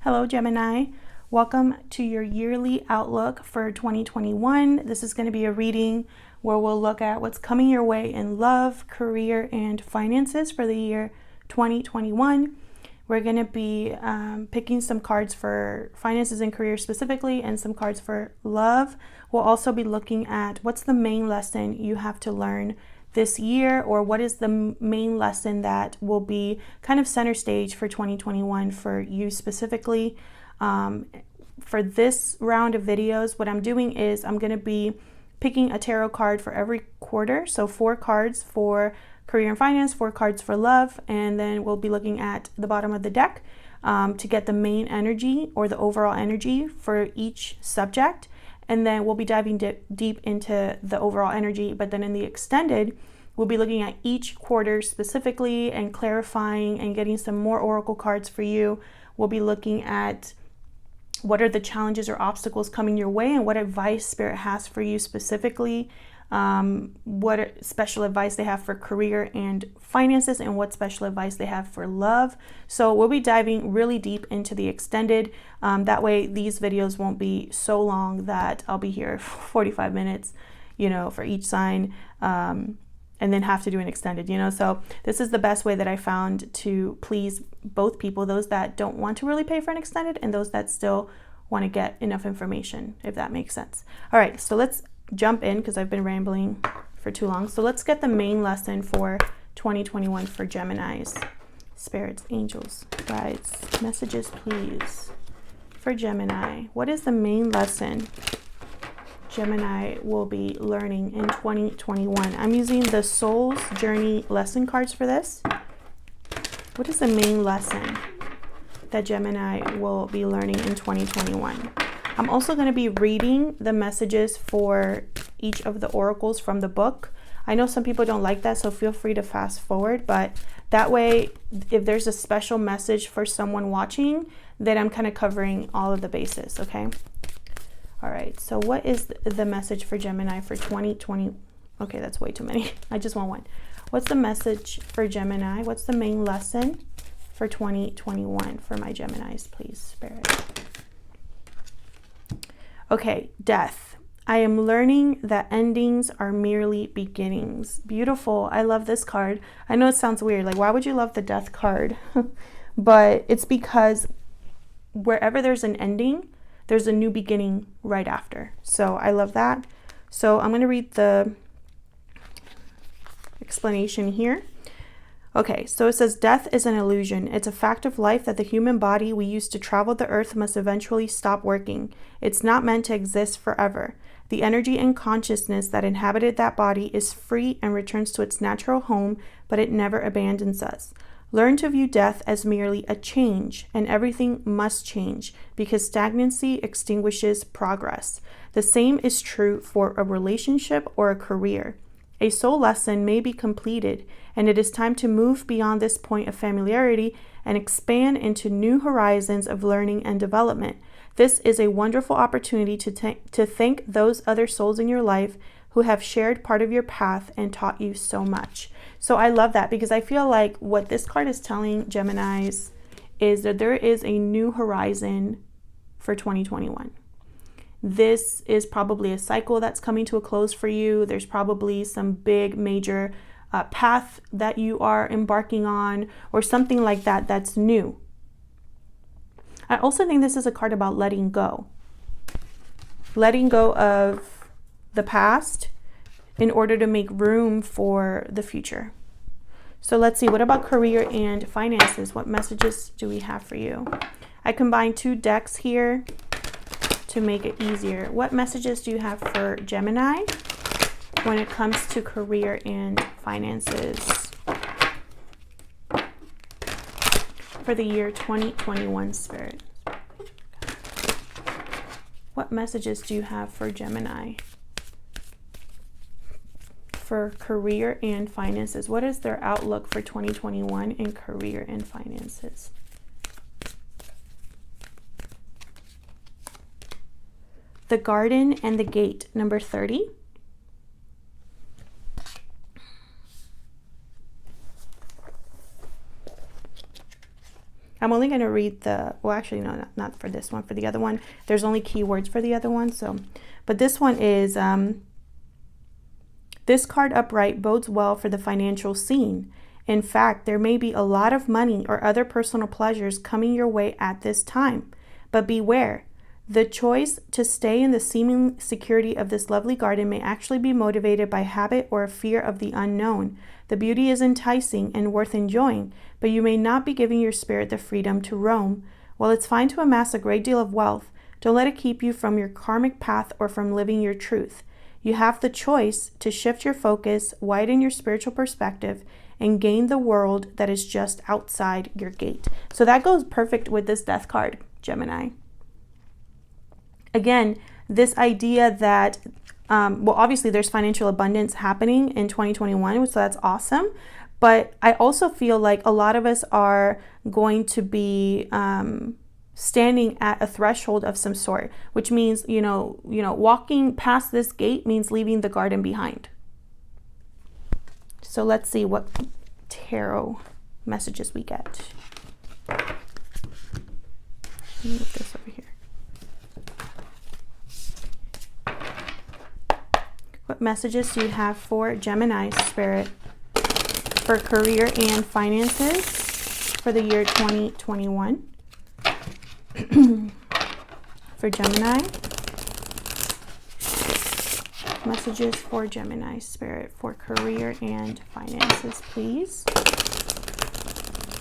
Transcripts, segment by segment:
Hello, Gemini. Welcome to your yearly outlook for 2021. This is going to be a reading where we'll look at what's coming your way in love, career, and finances for the year 2021. We're going to be picking some cards for finances and career specifically, and some cards for love. We'll also be looking at what's the main lesson you have to learn this year, or what is the main lesson that will be kind of center stage for 2021 for you specifically. For this round of videos, what I'm doing is I'm going to be picking a tarot card for every quarter. So 4 cards for career and finance, 4 cards for love, and then we'll be looking at the bottom of the deck to get the main energy or the overall energy for each subject. And then we'll be diving deep into the overall energy, but then in the extended, we'll be looking at each quarter specifically and clarifying and getting some more oracle cards for you. We'll be looking at what are the challenges or obstacles coming your way and what advice Spirit has for you specifically. What special advice they have for career and finances, and what special advice they have for love. So we'll be diving really deep into the extended. That way these videos won't be so long that I'll be here for 45 minutes, for each sign, and then have to do an extended, So this is the best way that I found to please both people, those that don't want to really pay for an extended and those that still want to get enough information, if that makes sense. All right, so let's jump in because I've been rambling for too long. So let's get the main lesson for 2021 for Geminis. Spirits, angels, guides, messages, please. For Gemini, what is the main lesson Gemini will be learning in 2021? I'm using the Soul's Journey lesson cards for this. What is the main lesson that Gemini will be learning in 2021? I'm also going to be reading the messages for each of the oracles from the book. I know some people don't like that, so feel free to fast forward, but that way, if there's a special message for someone watching, then I'm kind of covering all of the bases, okay? All right, so what is the message for Gemini for 2020? Okay, that's way too many. I just want one. What's the message for Gemini? What's the main lesson for 2021 for my Geminis, please, Spirit? Okay, death. I am learning that endings are merely beginnings. Beautiful. I love this card. I know it sounds weird. Like, why would you love the death card? But it's because wherever there's an ending, there's a new beginning right after. So I love that. So I'm going to read the explanation here. Okay, so it says, death is an illusion. It's a fact of life that the human body we use to travel the earth must eventually stop working. It's not meant to exist forever. The energy and consciousness that inhabited that body is free and returns to its natural home, but it never abandons us. Learn to view death as merely a change, and everything must change because stagnancy extinguishes progress. The same is true for a relationship or a career. A soul lesson may be completed, and it is time to move beyond this point of familiarity and expand into new horizons of learning and development. This is a wonderful opportunity to thank those other souls in your life who have shared part of your path and taught you so much. So I love that, because I feel like what this card is telling Geminis is that there is a new horizon for 2021. This is probably a cycle that's coming to a close for you. There's probably some big major path that you are embarking on, or something like that that's new. I also think this is a card about letting go. Letting go of the past in order to make room for the future. So let's see, what about career and finances? What messages do we have for you? I combined 2 decks here to make it easier. What messages do you have for Gemini when it comes to career and finances for the year 2021, Spirit? What messages do you have for Gemini for career and finances? What is their outlook for 2021 in career and finances? The Garden and the Gate, number 30. I'm only going to read the, well, actually, no, not for this one. For the other one, there's only keywords for the other one. So, but this one is, this card upright bodes well for the financial scene. In fact, there may be a lot of money or other personal pleasures coming your way at this time. But beware, the choice to stay in the seeming security of this lovely garden may actually be motivated by habit or a fear of the unknown. The beauty is enticing and worth enjoying, but you may not be giving your spirit the freedom to roam. While it's fine to amass a great deal of wealth, don't let it keep you from your karmic path or from living your truth. You have the choice to shift your focus, widen your spiritual perspective, and gain the world that is just outside your gate. So that goes perfect with this death card, Gemini. Again, this idea that, well, obviously there's financial abundance happening in 2021, so that's awesome. But I also feel like a lot of us are going to be standing at a threshold of some sort, which means, walking past this gate means leaving the garden behind. So let's see what tarot messages we get. Let me move this over here. What messages do you have for Gemini spirit for career and finances for the year 2021? For Gemini. Messages for Gemini spirit for career and finances, please.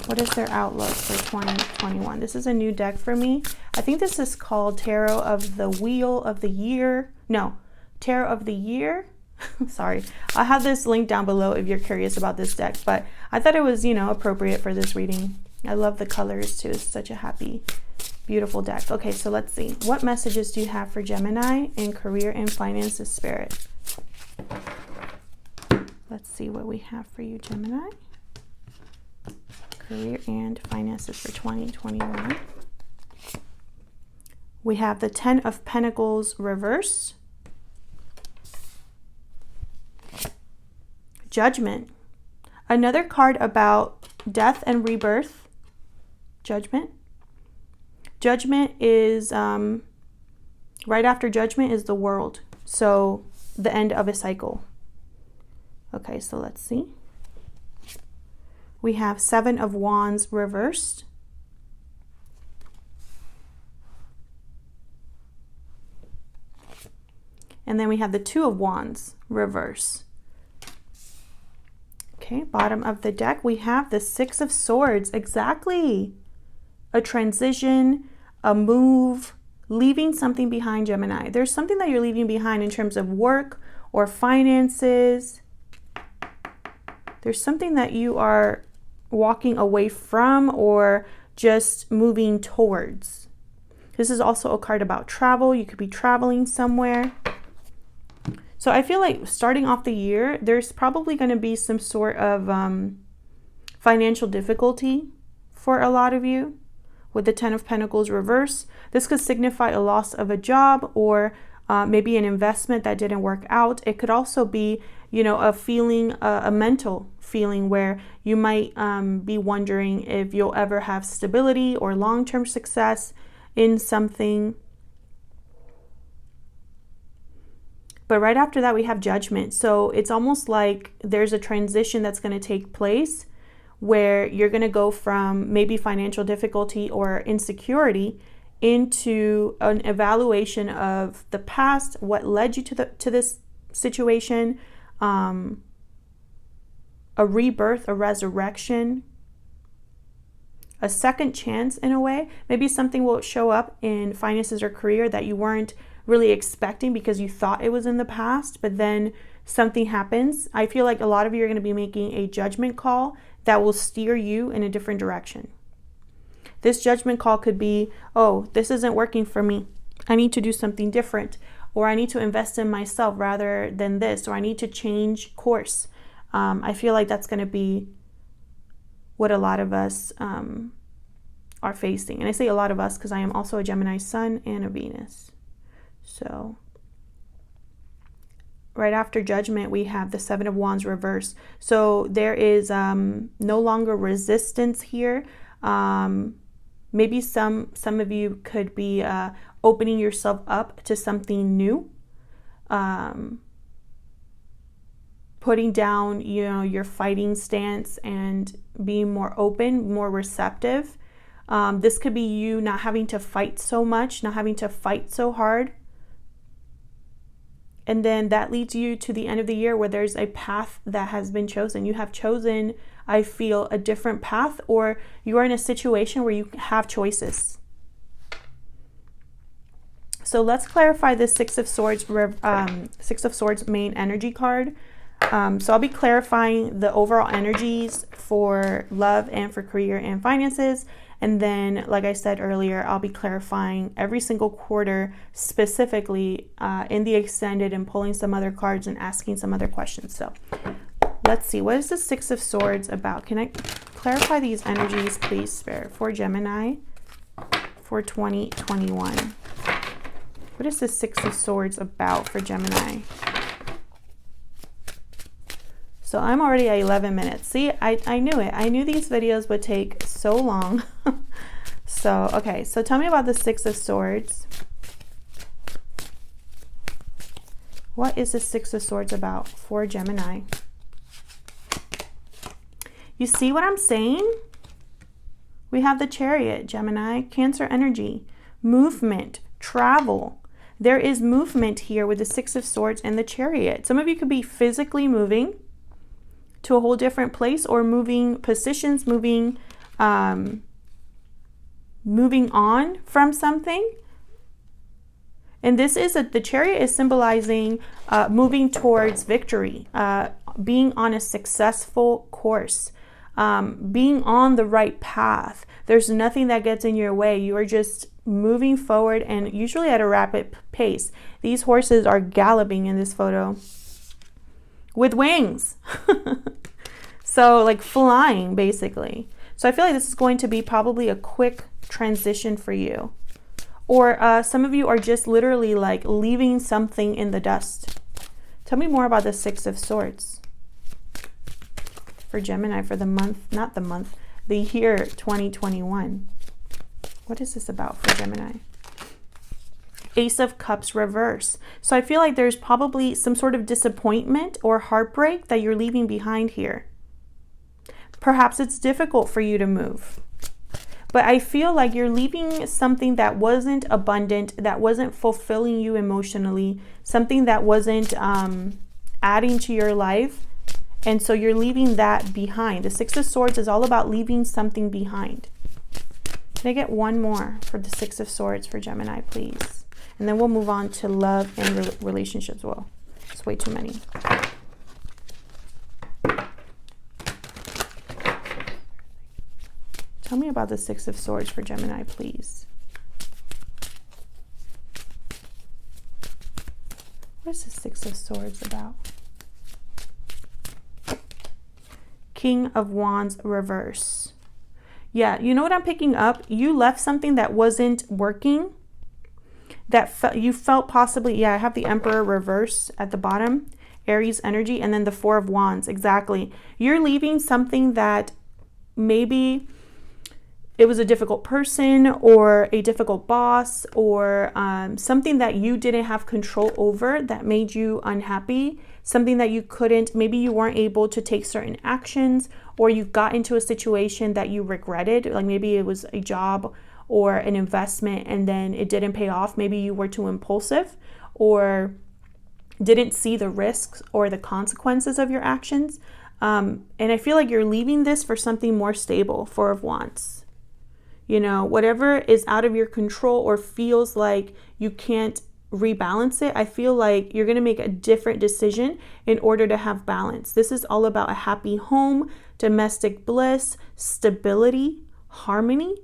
What is their outlook for 2021? This is a new deck for me. I think this is called Tarot of the Wheel of the Year. No, Tarot of the Year. Sorry. I'll have this link down below if you're curious about this deck, but I thought it was, appropriate for this reading. I love the colors too. It's such a happy, beautiful deck. Okay, so let's see. What messages do you have for Gemini in career and finances spirit? Let's see what we have for you, Gemini. Career and finances for 2021. We have the 10 of Pentacles reversed. Judgment. Another card about death and rebirth. Judgment. Judgment is, right after Judgment is the World. So the end of a cycle. Okay, so let's see. We have 7 of Wands reversed. And then we have the 2 of Wands reverse. Okay, bottom of the deck, we have the 6 of Swords. Exactly. A transition, a move, leaving something behind, Gemini. There's something that you're leaving behind in terms of work or finances. There's something that you are walking away from or just moving towards. This is also a card about travel. You could be traveling somewhere. So I feel like starting off the year, there's probably going to be some sort of financial difficulty for a lot of you with the 10 of Pentacles reverse. This could signify a loss of a job or maybe an investment that didn't work out. It could also be, a feeling, a mental feeling where you might be wondering if you'll ever have stability or long-term success in something. But right after that, we have Judgment. So it's almost like there's a transition that's going to take place where you're going to go from maybe financial difficulty or insecurity into an evaluation of the past, what led you to this situation, a rebirth, a resurrection, a second chance in a way. Maybe something will show up in finances or career that you weren't really expecting because you thought it was in the past, but then something happens. I feel like a lot of you are going to be making a judgment call that will steer you in a different direction. This judgment call could be, oh, this isn't working for me. I need to do something different, or I need to invest in myself rather than this, or I need to change course. I feel like that's going to be what a lot of us are facing. And I say a lot of us because I am also a Gemini Sun and a Venus. So right after Judgment, we have the 7 of Wands reverse. So there is no longer resistance here. Maybe some of you could be opening yourself up to something new. Putting down, you know, your fighting stance and being more open, more receptive. This could be you not having to fight so much, not having to fight so hard. And then that leads you to the end of the year where there's a path that has been chosen. You have chosen, I feel, a different path, or you are in a situation where you have choices. So let's clarify this Six of Swords main energy card. So I'll be clarifying the overall energies for love and for career and finances. And then, like I said earlier, I'll be clarifying every single quarter specifically in the extended and pulling some other cards and asking some other questions. So let's see. What is the Six of Swords about? Can I clarify these energies, please, Spirit, for Gemini for 2021? What is the Six of Swords about for Gemini? So I'm already at 11 minutes. See, I knew it. I knew these videos would take so long. So, okay. So tell me about the Six of Swords. What is the Six of Swords about for Gemini? You see what I'm saying? We have the Chariot, Gemini, Cancer energy, movement, travel. There is movement here with the Six of Swords and the Chariot. Some of you could be physically moving to a whole different place, or moving positions, moving on from something. And this is the Chariot is symbolizing moving towards victory, being on a successful course, being on the right path. There's nothing that gets in your way. You are just moving forward, and usually at a rapid pace. These horses are galloping in this photo with wings. So like flying, basically. So I feel like this is going to be probably a quick transition for you. Or some of you are just literally like leaving something in the dust. Tell me more about the Six of Swords for Gemini for the month, not the month, the year 2021. What is this about for Gemini? Ace of Cups reverse. So I feel like there's probably some sort of disappointment or heartbreak that you're leaving behind here. Perhaps it's difficult for you to move. But I feel like you're leaving something that wasn't abundant, that wasn't fulfilling you emotionally, something that wasn't adding to your life. And so you're leaving that behind. The Six of Swords is all about leaving something behind. Can I get one more for the Six of Swords for Gemini, please? And then we'll move on to love and relationships. Well, it's way too many. Tell me about the Six of Swords for Gemini, please. What is the Six of Swords about? King of Wands reverse. Yeah, you know what I'm picking up? You left something that wasn't working. That you felt possibly, yeah, I have the Emperor reverse at the bottom, Aries energy, and then the Four of Wands, exactly. You're leaving something that maybe it was a difficult person or a difficult boss or something that you didn't have control over that made you unhappy, something that you couldn't, maybe you weren't able to take certain actions, or you got into a situation that you regretted, like maybe it was a job or an investment and then it didn't pay off. Maybe you were too impulsive or didn't see the risks or the consequences of your actions. And I feel like you're leaving this for something more stable, Four of Wands. You know, whatever is out of your control or feels like you can't rebalance it, I feel like you're going to make a different decision in order to have balance. This is all about a happy home, domestic bliss, stability, harmony.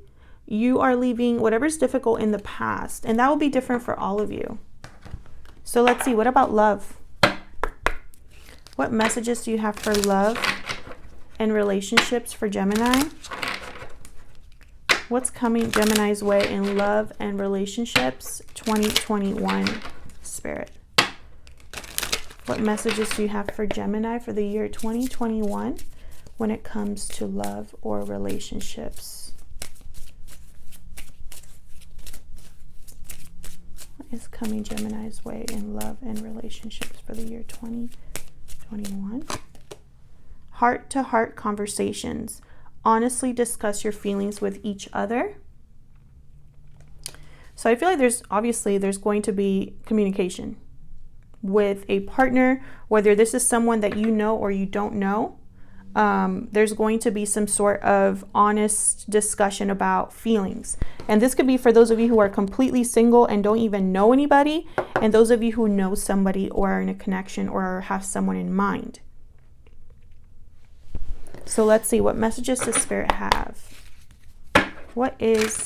You are leaving whatever's difficult in the past, and that will be different for all of you. So let's see, what about love? What messages do you have for love and relationships for Gemini? What's coming Gemini's way in love and relationships 2021, Spirit? What messages do you have for Gemini for the year 2021 when it comes to love or relationships? What is coming Gemini's way in love and relationships for the year 2021? Heart-to-heart conversations. Honestly discuss your feelings with each other. So I feel like there's going to be communication with a partner, whether this is someone that you know or you don't know. There's going to be some sort of honest discussion about feelings. And this could be for those of you who are completely single and don't even know anybody, and those of you who know somebody or are in a connection or have someone in mind. So let's see, what messages does Spirit have? What is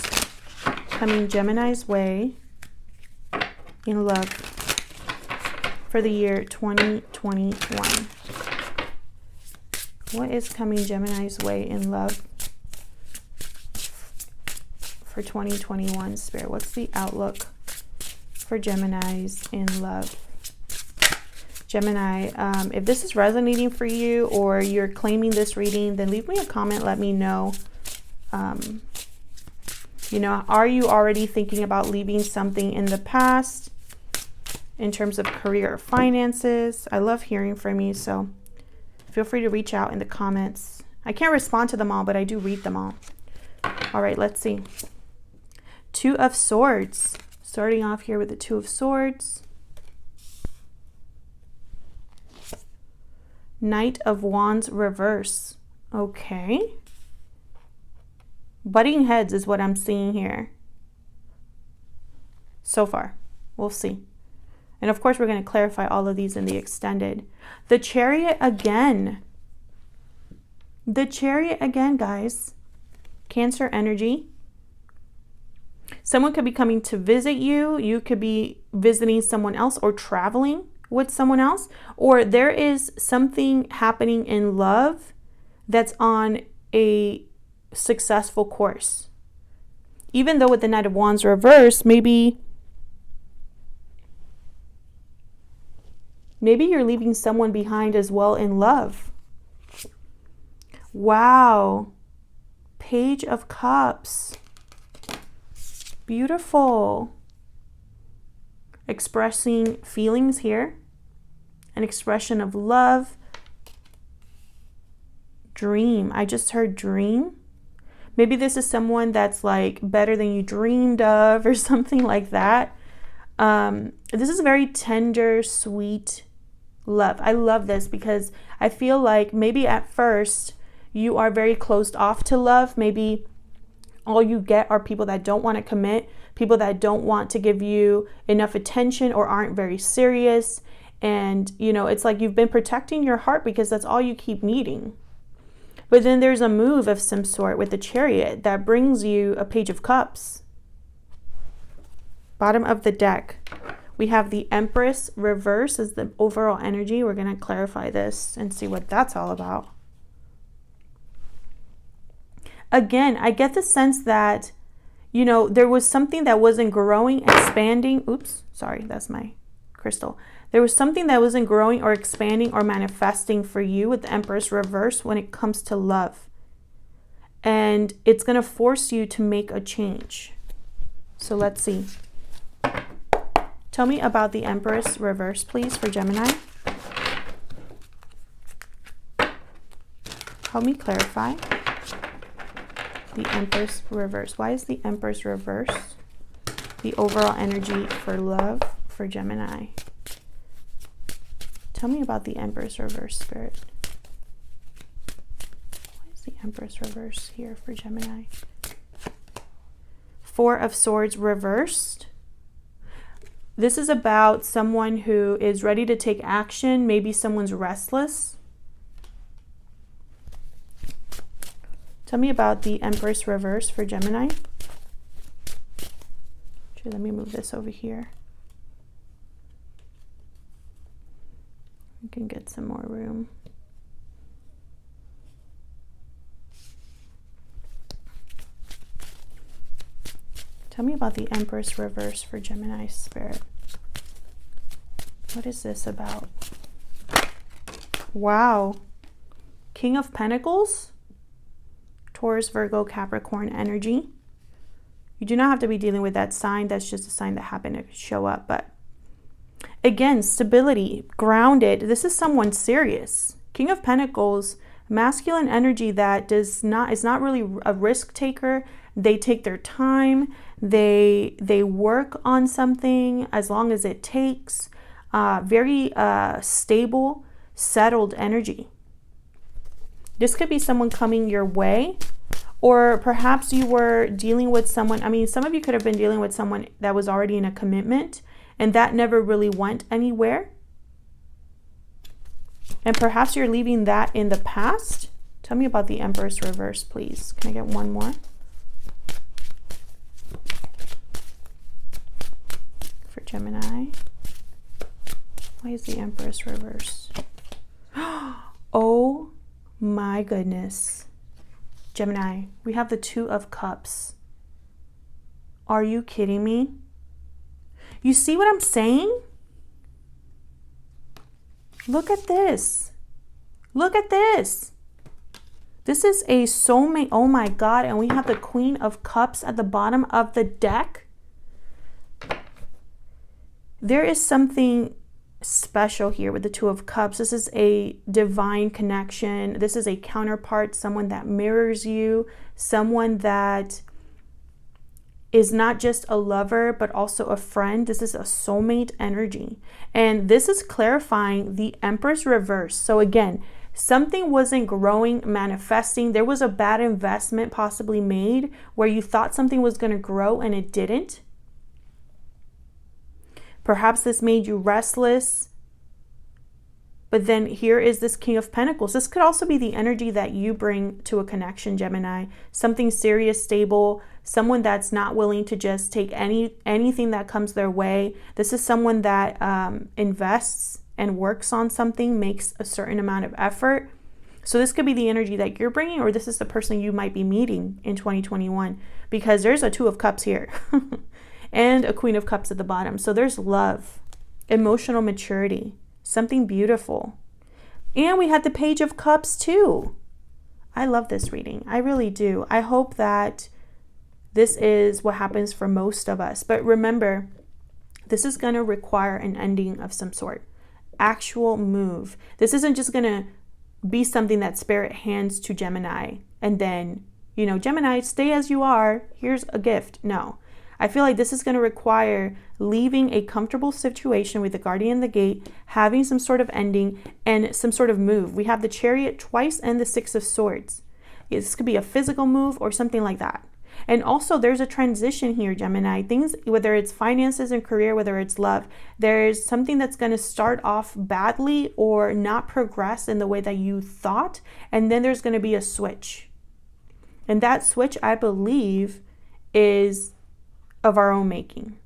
coming Gemini's way in love for the year 2021? What is coming Gemini's way in love for 2021, Spirit? What's the outlook for Gemini's in love? Gemini, if this is resonating for you or you're claiming this reading, then leave me a comment. Let me know. You know, are you already thinking about leaving something in the past in terms of career or finances? I love hearing from you, so feel free to reach out in the comments. I can't respond to them all, but I do read them all. All right, let's see. Two of Swords. Starting off here with the Two of Swords. Knight of Wands reverse. Okay. Butting heads is what I'm seeing here. So far. We'll see. And of course, we're going to clarify all of these in the extended. The Chariot again. The Chariot again, guys. Cancer energy. Someone could be coming to visit you. You could be visiting someone else or traveling with someone else, or there is something happening in love that's on a successful course. Even though with the Knight of Wands reverse, maybe you're leaving someone behind as well in love. Wow. Page of Cups. Beautiful. Expressing feelings here. An expression of love. Dream. I just heard dream. Maybe this is someone that's like better than you dreamed of or something like that. This is very tender, sweet love. I love this because I feel like maybe at first you are very closed off to love. Maybe all you get are people that don't want to commit, people that don't want to give you enough attention or aren't very serious. And, you know, it's like you've been protecting your heart because that's all you keep needing. But then there's a move of some sort with the Chariot that brings you a Page of Cups. Bottom of the deck. We have the Empress reverse as the overall energy. We're going to clarify this and see what that's all about. Again, I get the sense that, you know, there was something that wasn't growing, expanding. Oops, sorry, that's my crystal. There was something that wasn't growing or expanding or manifesting for you with the Empress reverse when it comes to love. And it's going to force you to make a change. So let's see. Tell me about the Empress reverse, please, for Gemini. Help me clarify. The Empress reverse. Why is the Empress reverse the overall energy for love for Gemini? Tell me about the Empress reverse, Spirit. Why is the Empress reverse here for Gemini? Four of Swords reversed. This is about someone who is ready to take action. Maybe someone's restless. Tell me about the Empress reverse for Gemini. Actually, let me move this over here. We can get some more room. Tell me about the Empress reverse for Gemini, Spirit. What is this about? Wow. King of Pentacles. Taurus, Virgo, Capricorn energy. You do not have to be dealing with that sign. That's just a sign that happened to show up. But again, stability, grounded. This is someone serious. King of Pentacles, masculine energy that is not really a risk taker. They take their time. They work on something as long as it takes. Very stable, settled energy. This could be someone coming your way, or perhaps you were dealing with someone. I mean, some of you could have been dealing with someone that was already in a commitment and that never really went anywhere. And perhaps you're leaving that in the past. Tell me about the Empress reverse, please. Can I get one more? For Gemini. Why is the Empress reverse? Oh my goodness. Gemini, we have the Two of Cups. Are you kidding me? You see what I'm saying? Look at this. Look at this. This is a soulmate. Oh my God. And we have the Queen of Cups at the bottom of the deck. There is something special here with the Two of Cups. This is a divine connection. This is a counterpart, someone that mirrors you, someone that is not just a lover, but also a friend. This is a soulmate energy. And this is clarifying the Empress reverse. So again, something wasn't growing, manifesting. There was a bad investment possibly made where you thought something was going to grow and it didn't. Perhaps this made you restless. But then here is this King of Pentacles. This could also be the energy that you bring to a connection, Gemini. Something serious, stable, someone that's not willing to just take anything that comes their way. This is someone that invests and works on something, makes a certain amount of effort. So this could be the energy that you're bringing, or this is the person you might be meeting in 2021, because there's a Two of Cups here. And a Queen of Cups at the bottom. So there's love, emotional maturity, something beautiful. And we had the Page of Cups too. I love this reading. I really do. I hope that this is what happens for most of us. But remember, this is going to require an ending of some sort. Actual move. This isn't just going to be something that Spirit hands to Gemini and then, you know, Gemini, stay as you are. Here's a gift. No. I feel like this is going to require leaving a comfortable situation with the Guardian of the Gate, having some sort of ending and some sort of move. We have the Chariot twice and the Six of Swords. This could be a physical move or something like that. And also there's a transition here, Gemini. Things, whether it's finances and career, whether it's love, there's something that's going to start off badly or not progress in the way that you thought. And then there's going to be a switch. And that switch, I believe, is of our own making.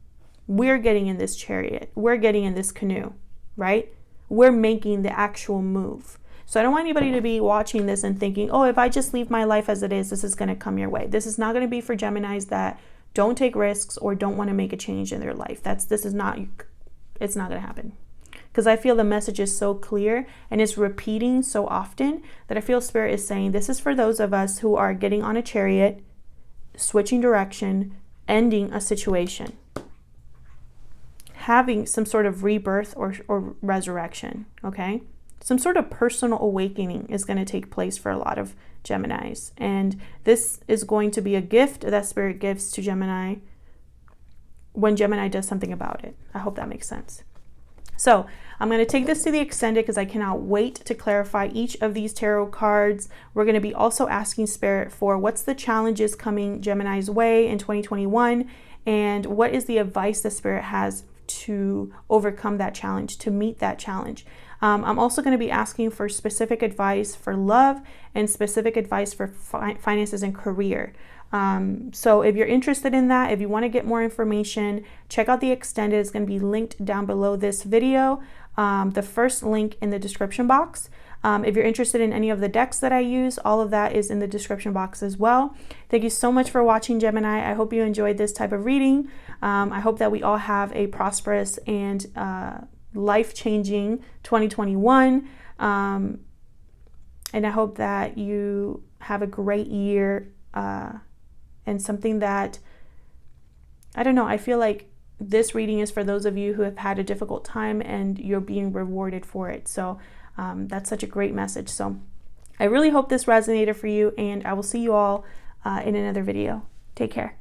We're getting in this chariot. We're getting in this canoe, right? We're making the actual move. So I don't want anybody to be watching this and thinking, oh, if I just leave my life as it is, this is going to come your way. This is not going to be for Geminis that don't take risks or don't want to make a change in their life. It's not going to happen. Because I feel the message is so clear and it's repeating so often that I feel Spirit is saying this is for those of us who are getting on a chariot, switching direction, ending a situation, having some sort of rebirth or resurrection, okay? Some sort of personal awakening is going to take place for a lot of Geminis. And this is going to be a gift that Spirit gives to Gemini when Gemini does something about it. I hope that makes sense. So I'm going to take this to the extended because I cannot wait to clarify each of these tarot cards. We're going to be also asking Spirit for what's the challenges coming Gemini's way in 2021 and what is the advice that Spirit has to overcome that challenge, to meet that challenge. I'm also going to be asking for specific advice for love and specific advice for finances and career. So if you're interested in that, if you want to get more information, check out the extended. It's going to be linked down below this video. The first link in the description box. If you're interested in any of the decks that I use, all of that is in the description box as well. Thank you so much for watching, Gemini. I hope you enjoyed this type of reading. I hope that we all have a prosperous and life-changing 2021. And I hope that you have a great year and something that I don't know, I feel like this reading is for those of you who have had a difficult time and you're being rewarded for it. So that's such a great message. So I really hope this resonated for you, and I will see you all in another video. Take care.